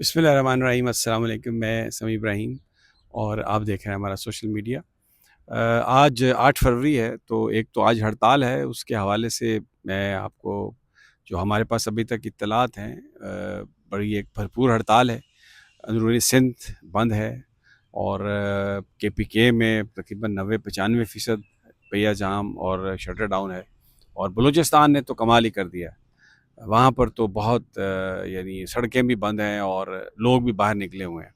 बिस्मिल्लाहिर्रहमानिर्रहीम। अस्सलाम वालेकुम। मैं समी इब्राहिम और आप देख रहे हैं हमारा सोशल मीडिया। आज 8 फरवरी है, तो एक तो आज हड़ताल है, उसके हवाले से मैं आपको जो हमारे पास अभी तक इत्तलात हैं, बड़ी एक भरपूर हड़ताल है। अंदरूनी सिंध बंद है और केपीके में तकरीबन 90-95% पहिया जाम और शटर डाउन है। और बलूचिस्तान ने तो कमाल ही कर दिया। वहाँ पर तो बहुत यानी सड़कें भी बंद हैं और लोग भी बाहर निकले हुए हैं।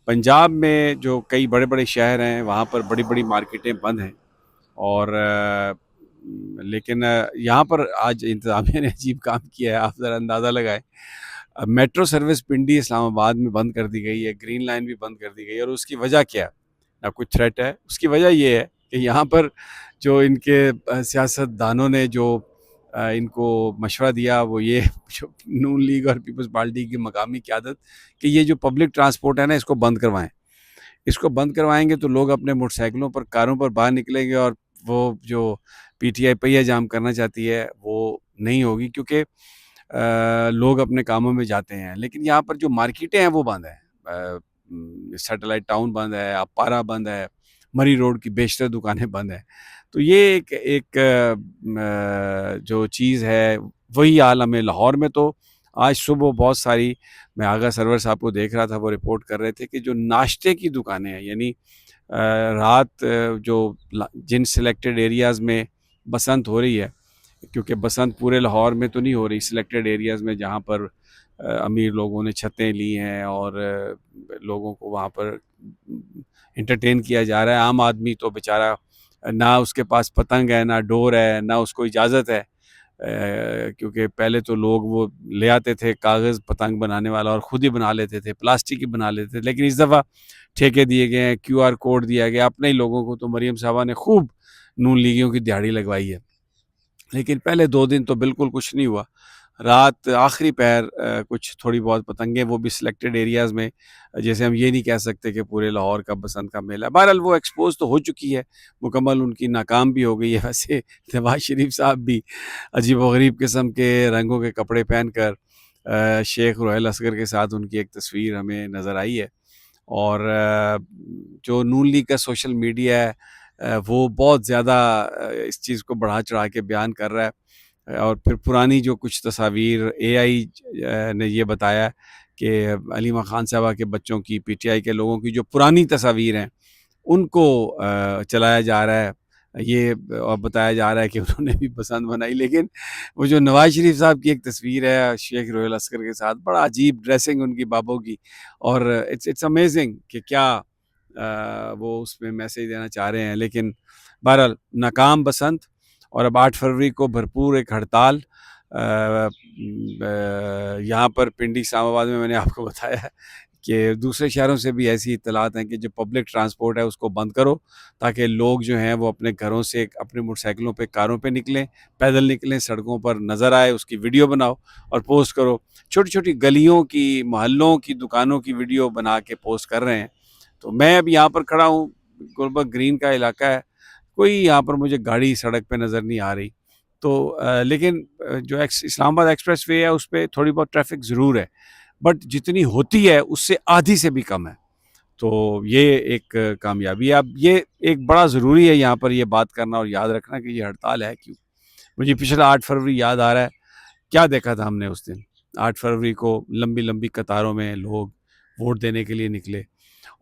पंजाब में जो कई बड़े-बड़े शहर हैं, वहाँ पर बड़ी-बड़ी मार्केटें बंद हैं और लेकिन यहाँ पर आज इंतज़ामिया ने अजीब काम किया है, आप ज़रा अंदाज़ा लगाएँ। मेट्रो सर्विस पिंडी इस्लामाबाद में बंद कर दी गई है, ग्रीन लाइन भी बंद कर दी गई है और उसकी वजह क्या है? ना कोई थ्रेट है, उसकी वजह ये है कि यहाँ पर जो इनके सियासतदानों ने जो इनको मशवरा दिया वो ये जो नून लीग और पीपल्स पार्टी की मकामी क़यादत कि ये जो पब्लिक ट्रांसपोर्ट है ना, इसको बंद करवाएँ। इसको बंद करवाएँगे तो लोग अपने मोटरसाइकिलों पर, कारों पर बाहर निकलेंगे और वो जो पीटीआई पहिया जाम करना चाहती है, वो नहीं होगी क्योंकि लोग अपने कामों में जाते हैं। लेकिन यहाँ पर जो मार्केटें हैं वो बंद हैं। सैटेलाइट टाउन बंद है, अपारा बंद है, मरी रोड की बेशतर दुकानें बंद हैं। तो ये एक एक जो चीज़ है वही हाल हमें लाहौर में तो आज सुबह बहुत सारी, मैं आगा सरवर साहब को देख रहा था, वो रिपोर्ट कर रहे थे कि जो नाश्ते की दुकानें हैं यानी रात जो जिन सिलेक्टेड एरियाज़ में बसंत हो रही है, क्योंकि बसंत पूरे लाहौर में तो नहीं हो रही, सिलेक्टेड एरियाज़ में जहाँ पर अमीर लोगों ने छतें ली हैं और लोगों को वहाँ पर एंटरटेन किया जा रहा है। आम आदमी तो बेचारा ना उसके पास पतंग है, ना डोर है, ना उसको इजाज़त है, क्योंकि पहले तो लोग वो ले आते थे कागज़ पतंग बनाने वाला और ख़ुद ही बना लेते थे, प्लास्टिक की बना लेते थे। लेकिन इस दफ़ा ठेके दिए गए हैं, क्यूआर कोड दिया गया अपने ही लोगों को। तो मरीम साहबा ने खूब नून लीगियों की दिहाड़ी लगवाई है। लेकिन पहले 2 दिन तो बिल्कुल कुछ नहीं हुआ। रात आखिरी पहर कुछ थोड़ी बहुत पतंगें, वो भी सिलेक्टेड एरियाज़ में, जैसे हम ये नहीं कह सकते कि पूरे लाहौर का बसंत का मेला। बहरहाल वो एक्सपोज़ तो हो चुकी है, मुकम्मल उनकी नाकाम भी हो गई है। वैसे नवाज़ शरीफ साहब भी अजीब-व-गरीब किस्म के रंगों के कपड़े पहनकर शेख रुहैल असगर के साथ उनकी एक तस्वीर हमें नज़र आई है। और जो नून लीग का सोशल मीडिया है, वो बहुत ज़्यादा इस चीज़ को बढ़ा-चढ़ा के बयान कर रहा है। और फिर पुरानी जो कुछ तस्वीर एआई ने ये बताया कि अलीमा खान साहबा के बच्चों की, पीटीआई के लोगों की जो पुरानी तस्वीर हैं, उनको चलाया जा रहा है। ये और बताया जा रहा है कि उन्होंने भी पसंद बनाई। लेकिन वो जो नवाज़ शरीफ साहब की एक तस्वीर है शेख रुहैल असगर के साथ, बड़ा अजीब ड्रेसिंग उनकी बाबों की, और इट्स अमेज़िंग कि क्या वो उसमें मैसेज देना चाह रहे हैं। लेकिन बहरहाल नाकाम बसंत और अब 8 फरवरी को भरपूर एक हड़ताल। यहाँ पर पिंडी इस्लामाबाद में मैंने आपको बताया है कि दूसरे शहरों से भी ऐसी इत्तलात हैं कि जो पब्लिक ट्रांसपोर्ट है उसको बंद करो, ताकि लोग जो हैं वो अपने घरों से अपनी मोटरसाइकिलों पे, कारों पे निकलें, पैदल निकलें, सड़कों पर नज़र आए, उसकी वीडियो बनाओ और पोस्ट करो। छोटी-छोटी गलियों की, मोहल्लों की दुकानों की वीडियो बना के पोस्ट कर रहे हैं। तो मैं अब यहाँ पर खड़ा हूँ, गुलबर्ग ग्रीन का इलाका है, कोई यहाँ पर मुझे गाड़ी सड़क पे नज़र नहीं आ रही। तो लेकिन जो इस्लामाबाद एक्सप्रेस वे है उस पे थोड़ी बहुत ट्रैफ़िक ज़रूर है, बट जितनी होती है उससे आधी से भी कम है। तो ये एक कामयाबी है। अब ये एक बड़ा ज़रूरी है यहाँ पर ये बात करना और याद रखना कि ये हड़ताल है क्यों? मुझे पिछला 8 फरवरी याद आ रहा है, क्या देखा था हमने उस दिन? 8 फरवरी को लंबी-लंबी कतारों में लोग वोट देने के लिए निकले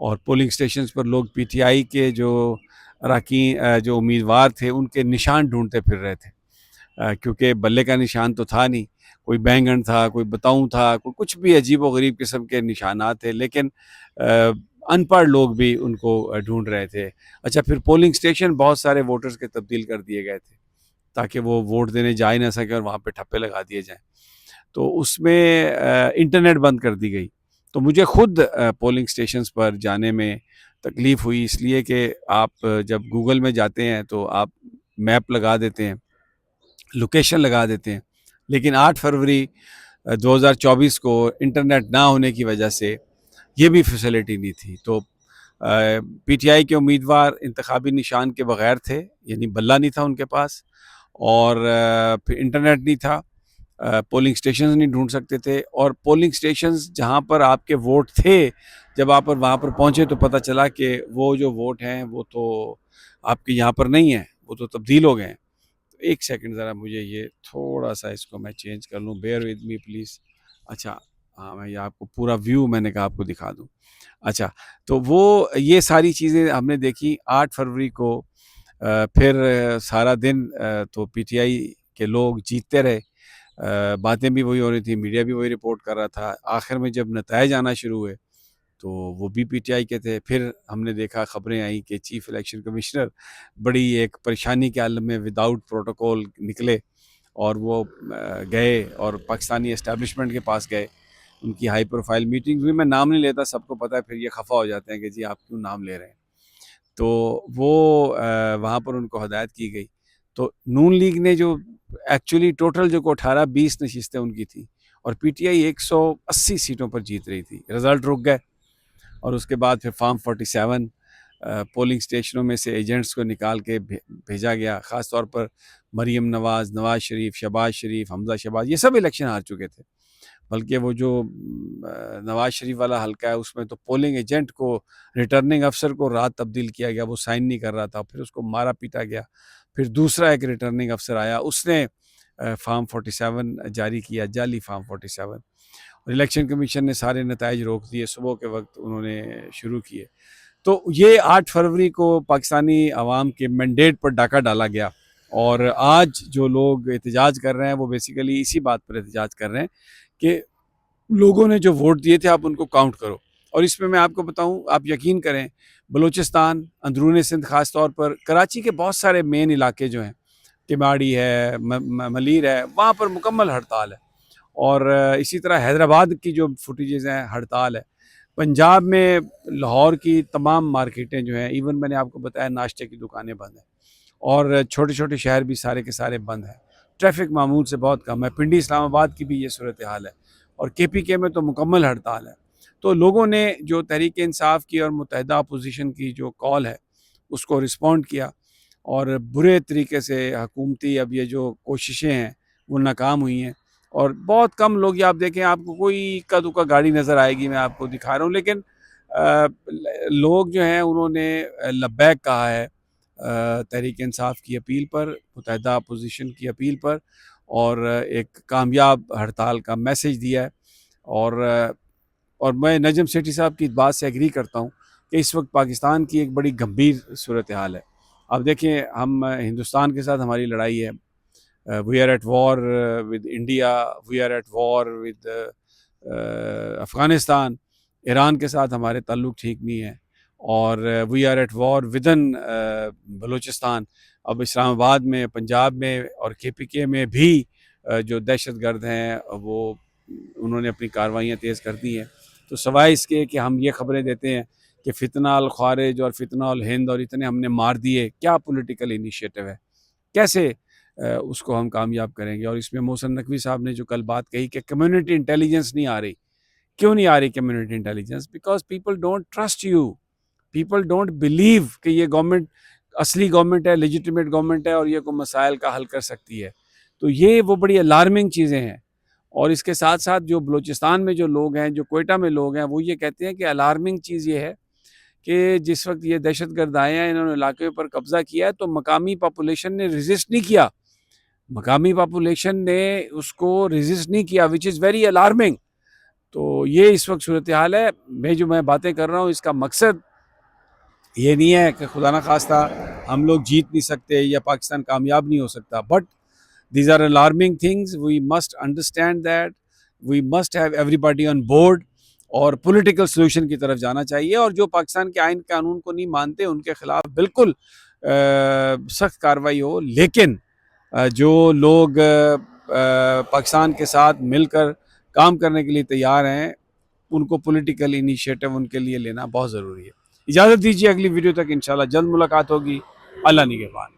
और पोलिंग स्टेशंस पर लोग पीटीआई के जो जो उम्मीदवार थे उनके निशान ढूँढते फिर रहे थे। क्योंकि बल्ले का निशान तो था नहीं, कोई बैंगन था, कोई बताऊँ था, कोई कुछ भी अजीब-व-गरीब किस्म के निशानात थे, लेकिन अनपढ़ लोग भी उनको ढूँढ रहे थे। अच्छा, फिर पोलिंग स्टेशन बहुत सारे वोटर्स के तब्दील कर दिए गए थे, ताकि वो वोट देने जा ही ना सकें और वहाँ पे ठप्पे लगा दिए जाएँ। तो उसमें इंटरनेट बंद कर दी गई। तो मुझे खुद पोलिंग स्टेशंस पर जाने में तकलीफ़ हुई, इसलिए कि आप जब गूगल में जाते हैं तो आप मैप लगा देते हैं, लोकेशन लगा देते हैं, लेकिन 8 फरवरी 2024 को इंटरनेट ना होने की वजह से ये भी फैसिलिटी नहीं थी। तो पीटीआई के उम्मीदवार इंतखाबी निशान के बगैर थे, यानी बल्ला नहीं था उनके पास, और फिर इंटरनेट नहीं था। पोलिंग स्टेशंस नहीं ढूंढ सकते थे, और पोलिंग स्टेशंस जहां पर आपके वोट थे, जब आप वहां पर पहुंचे तो पता चला कि वो जो वोट हैं वो तो आपके यहाँ पर नहीं है, वो तो तब्दील हो गए हैं। तो एक सेकंड ज़रा मुझे ये थोड़ा सा इसको मैं चेंज कर लूँ, बेयर विद मी प्लीज़। अच्छा, हाँ, मैं ये आपको पूरा व्यू मैंने कहा आपको दिखा दूँ। अच्छा, तो वो ये सारी चीज़ें हमने देखी 8 फरवरी को। फिर सारा दिन तो पीटीआई के लोग जीतते रहे, बातें भी वही हो रही थी, मीडिया भी वही रिपोर्ट कर रहा था। आखिर में जब नतायज आना शुरू हुए तो वो भी पीटीआई के थे। फिर हमने देखा, खबरें आई कि चीफ इलेक्शन कमिश्नर बड़ी एक परेशानी के आलम में विदाउट प्रोटोकॉल निकले, और वो गए और पाकिस्तानी एस्टेब्लिशमेंट के पास गए। उनकी हाई प्रोफाइल मीटिंग हुई, मैं नाम नहीं लेता, सबको पता है, फिर ये खफा हो जाते हैं कि जी आप क्यों नाम ले रहे हैं। तो वो वहाँ पर उनको हदायत की गई। तो नून लीग ने जो एक्चुअली टोटल जो को 18-20 नशिस्तें उनकी थी, और पीटीआई 180 सीटों पर जीत रही थी। रिजल्ट रुक गए, और उसके बाद फिर फार्म 47 पोलिंग स्टेशनों में से एजेंट्स को निकाल के भेजा गया। ख़ास तौर पर मरीम नवाज़, नवाज़ शरीफ, शहबाज शरीफ, हमज़ा शहबाज, ये सब इलेक्शन हार चुके थे। बल्कि वो जो नवाज़ शरीफ वाला हल्का है, उसमें तो पोलिंग एजेंट को, रिटर्निंग अफसर को रात तब्दील किया गया, वो साइन नहीं कर रहा था, फिर उसको मारा पीटा गया। फिर दूसरा एक रिटर्निंग अफसर आया, उसने फार्म 47 जारी किया, जाली फार्म 47, और इलेक्शन कमीशन ने सारे नताइज रोक दिए, सुबह के वक्त उन्होंने शुरू किए। तो ये 8 फरवरी को पाकिस्तानी अवाम के मैंडेट पर डाका डाला गया, और आज जो लोग एहतजाज कर रहे हैं वो बेसिकली इसी बात पर एहतजाज कर रहे हैं कि लोगों ने जो वोट दिए थे आप उनको काउंट करो। और इसमें मैं आपको बताऊं, आप यकीन करें, बलूचिस्तान, अंदरून सिंध, ख़ास तौर पर कराची के बहुत सारे मेन इलाके जो हैं, किमाड़ी है, मलीर है, वहाँ पर मुकम्मल हड़ताल है। और इसी तरह हैदराबाद की जो फुटेजेस हैं, हड़ताल है। पंजाब में लाहौर की तमाम मार्केटें जो हैं, इवन मैंने आपको बताया नाश्ते की दुकानें बंद हैं, और छोटे छोटे शहर भी सारे के सारे बंद हैं। ट्रैफिक मामूल से बहुत कम है। पिंडी इस्लामाबाद की भी ये सूरत हाल है, और केपीके में तो मुकम्मल हड़ताल है। तो लोगों ने जो तहरीक इंसाफ की और मुत्तहिदा अपोजिशन की जो कॉल है उसको रिस्पॉन्ड किया, और बुरे तरीके से हुकूमती अब ये जो कोशिशें हैं वो नाकाम हुई हैं। और बहुत कम लोग, ये आप देखें, आपको कोई इक्का दुक्का गाड़ी नज़र आएगी, मैं आपको दिखा रहा हूँ, लेकिन लोग जो हैं उन्होंने लब्बैक कहा है तहरीक इंसाफ की अपील पर, मुत्तहिदा अपोजिशन की अपील पर, और एक कामयाब हड़ताल का मैसेज दिया है। और मैं नजम सेठी साहब की बात से एग्री करता हूँ कि इस वक्त पाकिस्तान की एक बड़ी गंभीर सूरत हाल है। अब देखें, हम हिंदुस्तान के साथ हमारी लड़ाई है, we are at war with India, we are at war with Afghanistan, Iran के साथ हमारे ताल्लुक़ ठीक नहीं है, और we are at war within Balochistan. अब इस्लामाबाद में, पंजाब में और केपीके में भी जो दहशतगर्द हैं वो उन्होंने अपनी कार्रवाइयाँ तेज़ कर दी हैं। तो सवाए इसके कि हम ये खबरें देते हैं कि फितना अल ख़वारिज और फितना अल हिंद और इतने हमने मार दिए, क्या पॉलिटिकल इनिशिएटिव है, कैसे उसको हम कामयाब करेंगे। और इसमें मोहसिन नकवी साहब ने जो कल बात कही कि कम्युनिटी इंटेलिजेंस नहीं आ रही, क्यों नहीं आ रही community intelligence? Because people don't trust you, people don't believe कि ये गवर्नमेंट असली गवर्नमेंट है, लेजिटिमेट गवर्नमेंट है, और ये कोई मसाइल का हल कर सकती है। तो ये वो बड़ी अलार्मिंग चीज़ें हैं। और इसके साथ साथ जो बलूचिस्तान में जो लोग हैं, जो कोयटा में लोग हैं, वो ये कहते हैं कि अलार्मिंग चीज़ ये है कि जिस वक्त ये दहशतगर्द आए हैं, इन्होंने इलाके पर कब्जा किया है, तो मकामी पॉपुलेशन ने रेजिस्ट नहीं किया, मकामी पॉपुलेशन ने उसको रेजिस्ट नहीं किया, विच इज़ वेरी अलार्मिंग। तो ये इस वक्त सूरत हाल है। मैं जो मैं बातें कर रहा हूँ, इसका मकसद ये नहीं है कि खुदा न खास्ता हम लोग जीत नहीं सकते या पाकिस्तान कामयाब नहीं हो सकता, but these are alarming things. We must understand that, we must have everybody on board, और पॉलिटिकल सोल्यूशन की तरफ जाना चाहिए। और जो पाकिस्तान के आइन कानून को नहीं मानते उनके खिलाफ बिल्कुल सख्त कार्रवाई हो। लेकिन जो लोग पाकिस्तान के साथ मिलकर काम करने के लिए तैयार हैं, उनको पॉलिटिकल इनिशिएटिव उनके लिए लेना बहुत ज़रूरी है। इजाज़त दीजिए, अगली वीडियो तक इंशाल्लाह जल्द मुलाकात होगी। अल्लाह निगहबान।